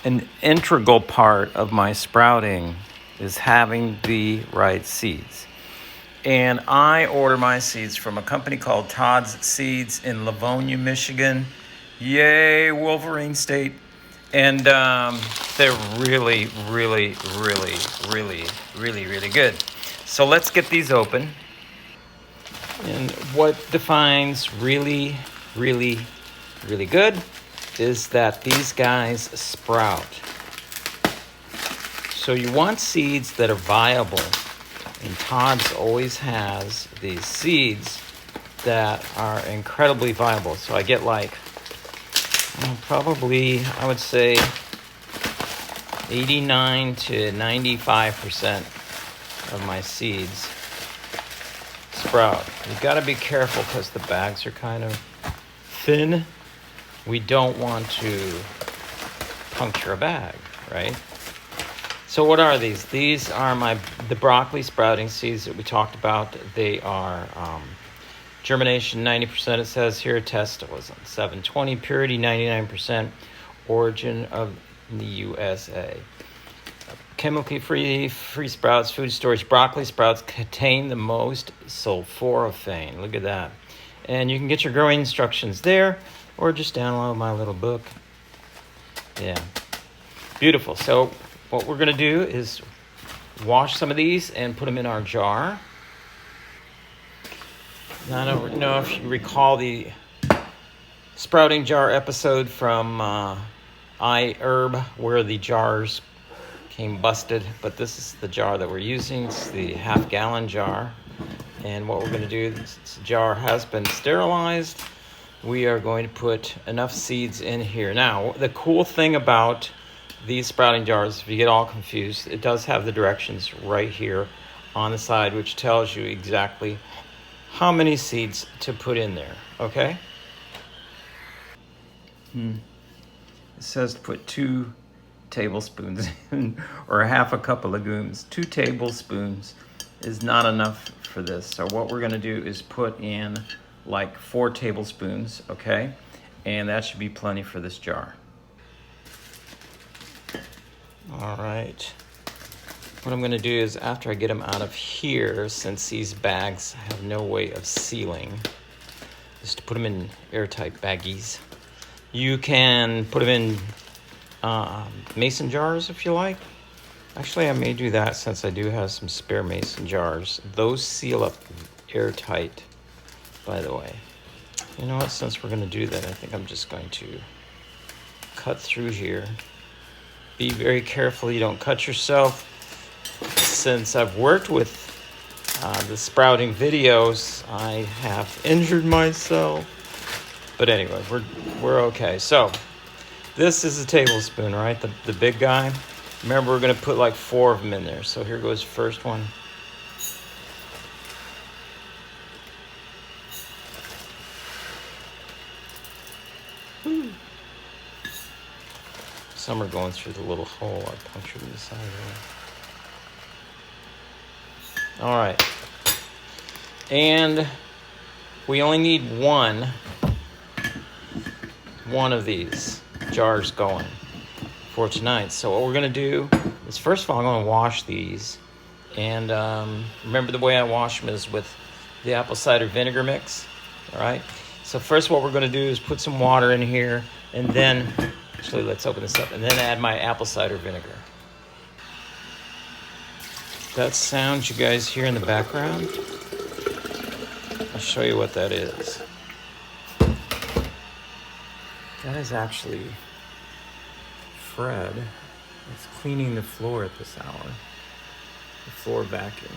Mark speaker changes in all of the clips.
Speaker 1: An integral part of my sprouting is having the right seeds. And I order my seeds from a company called Todd's Seeds in Livonia, Michigan. Yay, Wolverine State. And they're really, really, really, really, really, really good. So let's get these open. And what defines really, really, really good is that these guys sprout. So you want seeds that are viable. And Todd's always has these seeds that are incredibly viable. So I get like, probably, I would say 89 to 95% of my seeds sprout. You've got to be careful because the bags are kind of thin. We don't want to puncture a bag, right? So what are these? These are the broccoli sprouting seeds that we talked about. They are germination 90%, it says here. Test was on 720. Purity 99%. Origin of the USA. Chemically free sprouts, food storage. Broccoli sprouts contain the most sulforaphane. Look at that. And you can get your growing instructions there, or just download my little book. Yeah, beautiful. So what we're going to do is wash some of these and put them in our jar. Now, I don't know if you recall the sprouting jar episode from iHerb where the jars came busted, but this is the jar that we're using. It's the half-gallon jar. And what we're going to do, this jar has been sterilized. We are going to put enough seeds in here. Now, the cool thing about these sprouting jars, if you get all confused, it does have the directions right here on the side, which tells you exactly how many seeds to put in there, okay? It says to put 2 tablespoons in, or half a cup of legumes. 2 tablespoons is not enough for this. So what we're gonna do is put in like 4 tablespoons, okay? And that should be plenty for this jar. All right. What I'm gonna do is after I get them out of here, since these bags have no way of sealing, is to put them in airtight baggies. You can put them in mason jars if you like. Actually, I may do that since I do have some spare mason jars. Those seal up airtight, by the way. You know what, since we're gonna do that, I think I'm just going to cut through here. Be very careful you don't cut yourself. Since I've worked with the sprouting videos, I have injured myself. But anyway, we're okay. So this is a tablespoon, right? The big guy. Remember, we're gonna put like 4 of them in there. So here goes the first one. Woo. Some are going through the little hole I punctured in the side there. All right. And we only need one of these jars going for tonight. So what we're gonna do is, first of all, I'm gonna wash these. And remember, the way I wash them is with the apple cider vinegar mix, all right? So first what we're gonna do is put some water in here, and then, actually let's open this up, and then add my apple cider vinegar. That sound you guys hear in the background, I'll show you what that is. That is actually Fred. It's cleaning the floor at this hour. The floor vacuum.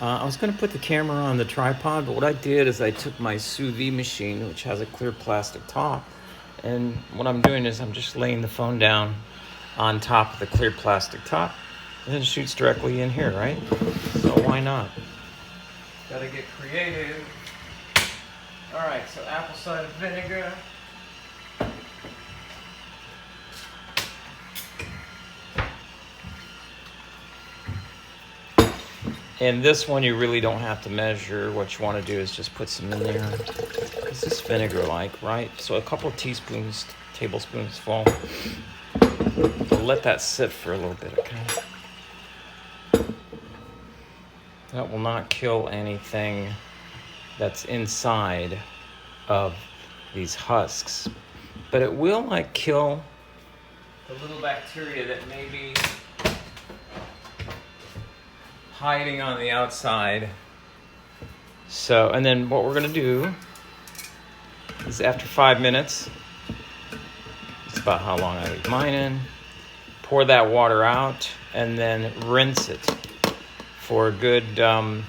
Speaker 1: I was going to put the camera on the tripod, but what I did is I took my sous vide machine, which has a clear plastic top, and what I'm doing is I'm just laying the phone down on top of the clear plastic top, and it shoots directly in here, right? So why not? Gotta get creative. All right, so apple cider vinegar. And this one you really don't have to measure. What you want to do is just put some in there. Is this vinegar like, right? So a couple of tablespoons full. We'll let that sit for a little bit, okay? That will not kill anything that's inside of these husks, but it will like kill the little bacteria that may be hiding on the outside. So, and then what we're gonna do is after 5 minutes, it's about how long I leave mine in, pour that water out and then rinse it for a good, I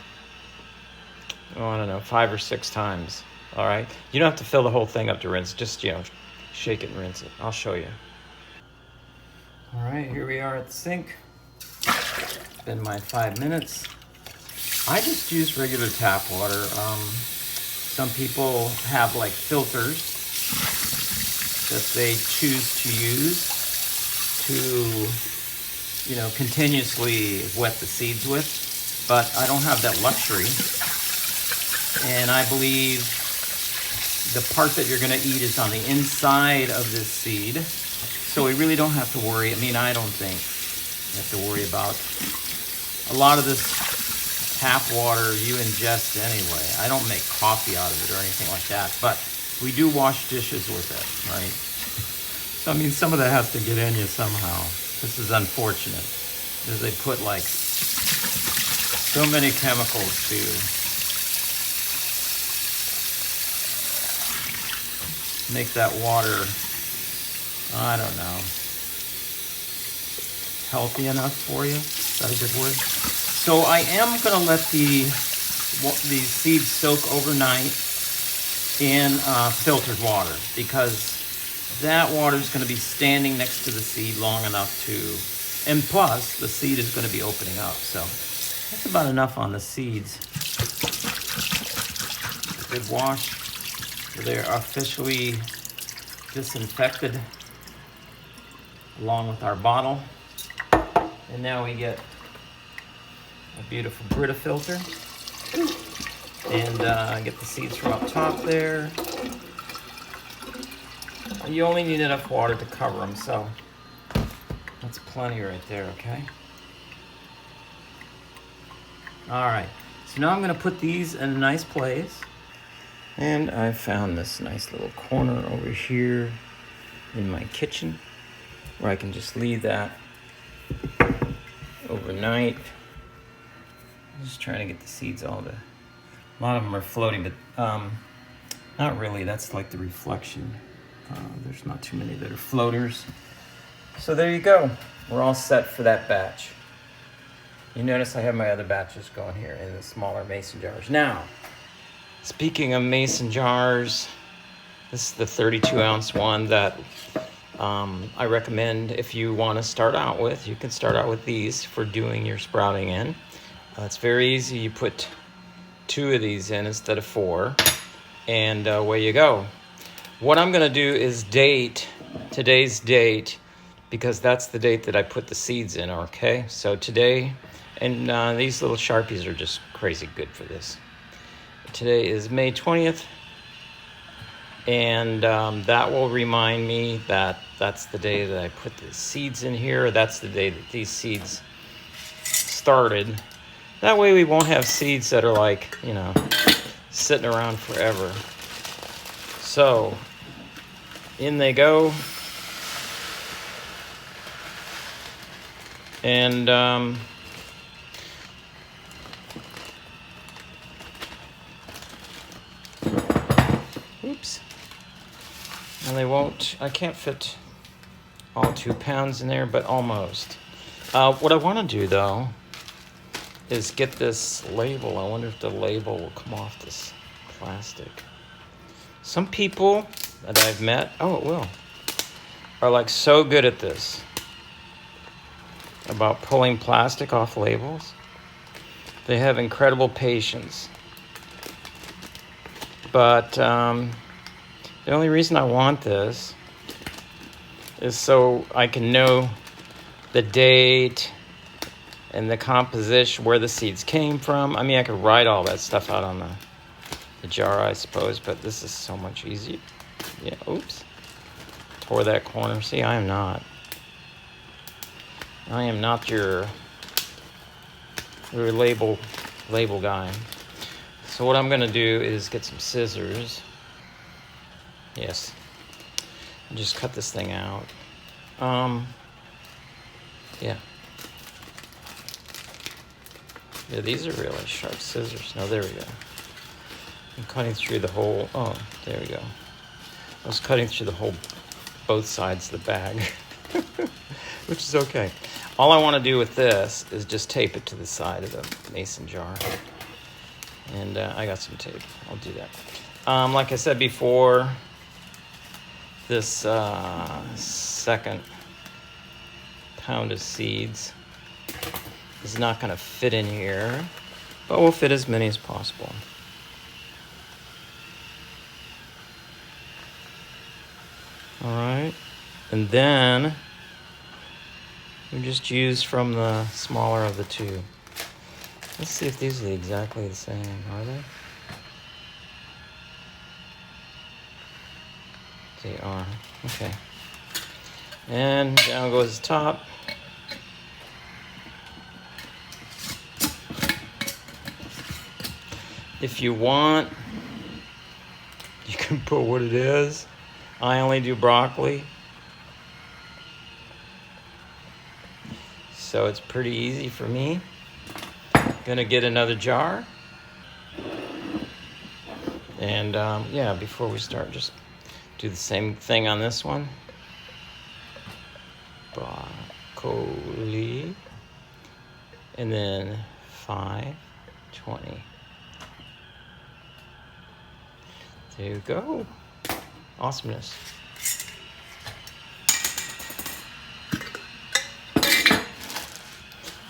Speaker 1: don't know, 5 or 6 times. All right. You don't have to fill the whole thing up to rinse. Just, shake it and rinse it. I'll show you. All right, here we are at the sink. It's been my 5 minutes. I just use regular tap water. Some people have like filters that they choose to use to, continuously wet the seeds with, but I don't have that luxury. And I believe the part that you're gonna eat is on the inside of this seed. So we really don't have to worry. I don't think you have to worry about a lot of this tap water you ingest anyway. I don't make coffee out of it or anything like that, but we do wash dishes with it, right? So, some of that has to get in you somehow. This is unfortunate, because they put like so many chemicals to make that water, I don't know, healthy enough for you. Is that a good word? So I am gonna let these seeds soak overnight in filtered water, because that water is gonna be standing next to the seed long enough and plus the seed is gonna be opening up. So that's about enough on the seeds. A good wash. They're officially disinfected along with our bottle. And now we get a beautiful Brita filter. And get the seeds from up top there. You only need enough water to cover them, so that's plenty right there, okay? All right, so now I'm gonna put these in a nice place. And I found this nice little corner over here in my kitchen where I can just leave that overnight. I'm just trying to get the seeds a lot of them are floating, but not really. That's like the reflection. There's not too many that are floaters. So there you go. We're all set for that batch. You notice I have my other batches going here in the smaller mason jars. Now, speaking of mason jars, this is the 32-ounce one that I recommend if you want to start out with. You can start out with these for doing your sprouting in. It's very easy. You put 2 of these in instead of 4, and away you go. What I'm going to do is date today's date, because that's the date that I put the seeds in, okay? So today, and these little Sharpies are just crazy good for this. Today is May 20th, and that will remind me that that's the day that I put the seeds in here. That's the day that these seeds started. That way we won't have seeds that are like, sitting around forever. So, in they go. And oops. And I can't fit all 2 pounds in there, but almost. What I want to do though is get this label. I wonder if the label will come off this plastic. Some people that I've met, it will, are like so good at this, about pulling plastic off labels. They have incredible patience. But the only reason I want this is so I can know the date and the composition, where the seeds came from. I could write all that stuff out on the jar, I suppose, but this is so much easier. Yeah, oops. Tore that corner. See, I am not. I am not your label guy. So what I'm gonna do is get some scissors. Yes. And just cut this thing out. Yeah. Yeah, these are really sharp scissors. No, there we go. I'm cutting through the whole, oh, there we go. I was cutting through the whole, both sides of the bag, which is okay. All I want to do with this is just tape it to the side of the mason jar. And I got some tape. I'll do that. Like I said before, this second pound of seeds is not going to fit in here, but we'll fit as many as possible. All right, and then we just use from the smaller of the two. Let's see if these are exactly the same, are they? They are, okay. And down goes the top. If you want, you can put what it is. I only do broccoli. So it's pretty easy for me. Gonna get another jar. And yeah, before we start, just do the same thing on this one. Broccoli. And then 520. There you go. Awesomeness.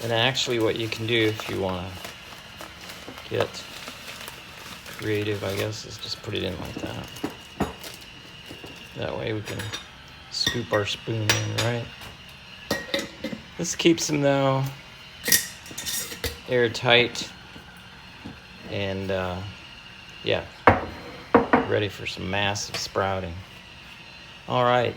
Speaker 1: And actually what you can do if you want to get creative, I guess, is just put it in like that. That way we can scoop our spoon in, right? This keeps them, though, airtight and, yeah, ready for some massive sprouting. All right.